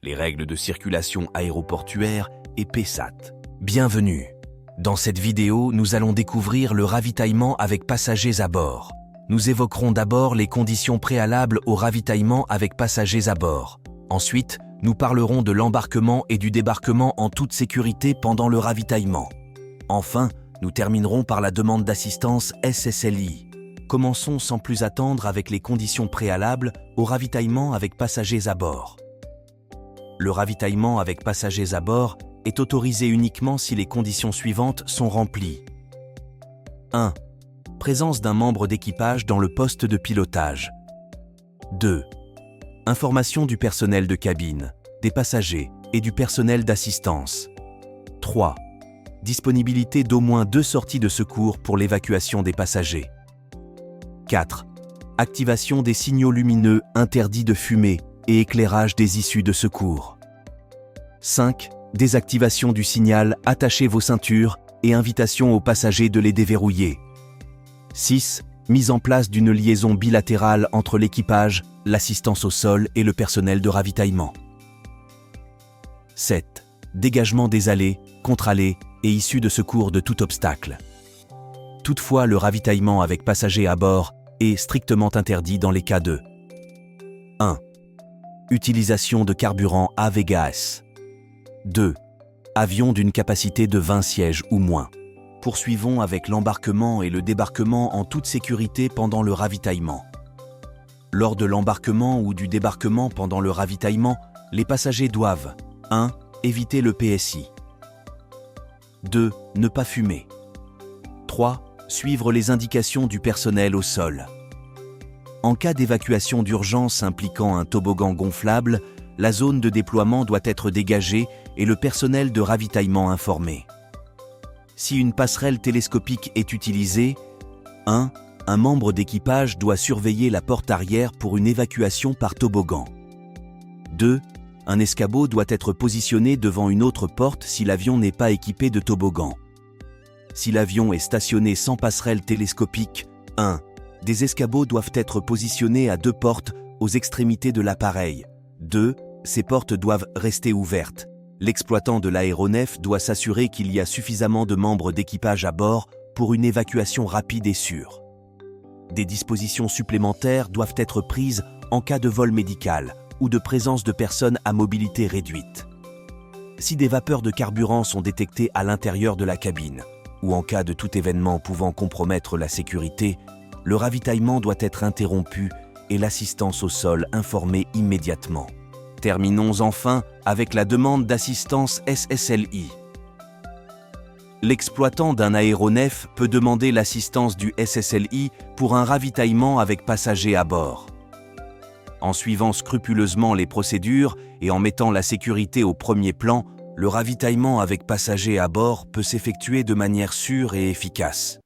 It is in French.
les règles de circulation aéroportuaire et PSAT. Bienvenue. Dans cette vidéo, nous allons découvrir le ravitaillement avec passagers à bord. Nous évoquerons d'abord les conditions préalables au ravitaillement avec passagers à bord. Ensuite, nous parlerons de l'embarquement et du débarquement en toute sécurité pendant le ravitaillement. Enfin, nous terminerons par la demande d'assistance SSLI. Commençons sans plus attendre avec les conditions préalables au ravitaillement avec passagers à bord. Le ravitaillement avec passagers à bord est autorisé uniquement si les conditions suivantes sont remplies. 1. Présence d'un membre d'équipage dans le poste de pilotage. 2. Information du personnel de cabine, des passagers et du personnel d'assistance. 3. Disponibilité d'au moins 2 sorties de secours pour l'évacuation des passagers. 4. Activation des signaux lumineux interdits de fumer et éclairage des issues de secours. 5. Désactivation du signal « Attachez vos ceintures » et invitation aux passagers de les déverrouiller. 6. Mise en place d'une liaison bilatérale entre l'équipage, l'assistance au sol et le personnel de ravitaillement. 7. Dégagement des allées, contre-allées et issues de secours de tout obstacle. Toutefois, le ravitaillement avec passagers à bord est strictement interdit dans les cas de 1. Utilisation de carburant à Vegas. 2. Avion d'une capacité de 20 sièges ou moins. Poursuivons avec l'embarquement et le débarquement en toute sécurité pendant le ravitaillement. Lors de l'embarquement ou du débarquement pendant le ravitaillement, les passagers doivent 1. Éviter le PSI. 2. Ne pas fumer. 3. Suivre les indications du personnel au sol. En cas d'évacuation d'urgence impliquant un toboggan gonflable, la zone de déploiement doit être dégagée et le personnel de ravitaillement informé. Si une passerelle télescopique est utilisée, 1. Un membre d'équipage doit surveiller la porte arrière pour une évacuation par toboggan. 2. Un escabeau doit être positionné devant une autre porte si l'avion n'est pas équipé de toboggan. Si l'avion est stationné sans passerelle télescopique, 1. Des escabeaux doivent être positionnés à 2 portes aux extrémités de l'appareil. 2. Ces portes doivent rester ouvertes. L'exploitant de l'aéronef doit s'assurer qu'il y a suffisamment de membres d'équipage à bord pour une évacuation rapide et sûre. Des dispositions supplémentaires doivent être prises en cas de vol médical ou de présence de personnes à mobilité réduite. Si des vapeurs de carburant sont détectées à l'intérieur de la cabine, ou en cas de tout événement pouvant compromettre la sécurité, le ravitaillement doit être interrompu et l'assistance au sol informée immédiatement. Terminons enfin avec la demande d'assistance SSLI. L'exploitant d'un aéronef peut demander l'assistance du SSLI pour un ravitaillement avec passagers à bord. En suivant scrupuleusement les procédures et en mettant la sécurité au premier plan, le ravitaillement avec passagers à bord peut s'effectuer de manière sûre et efficace.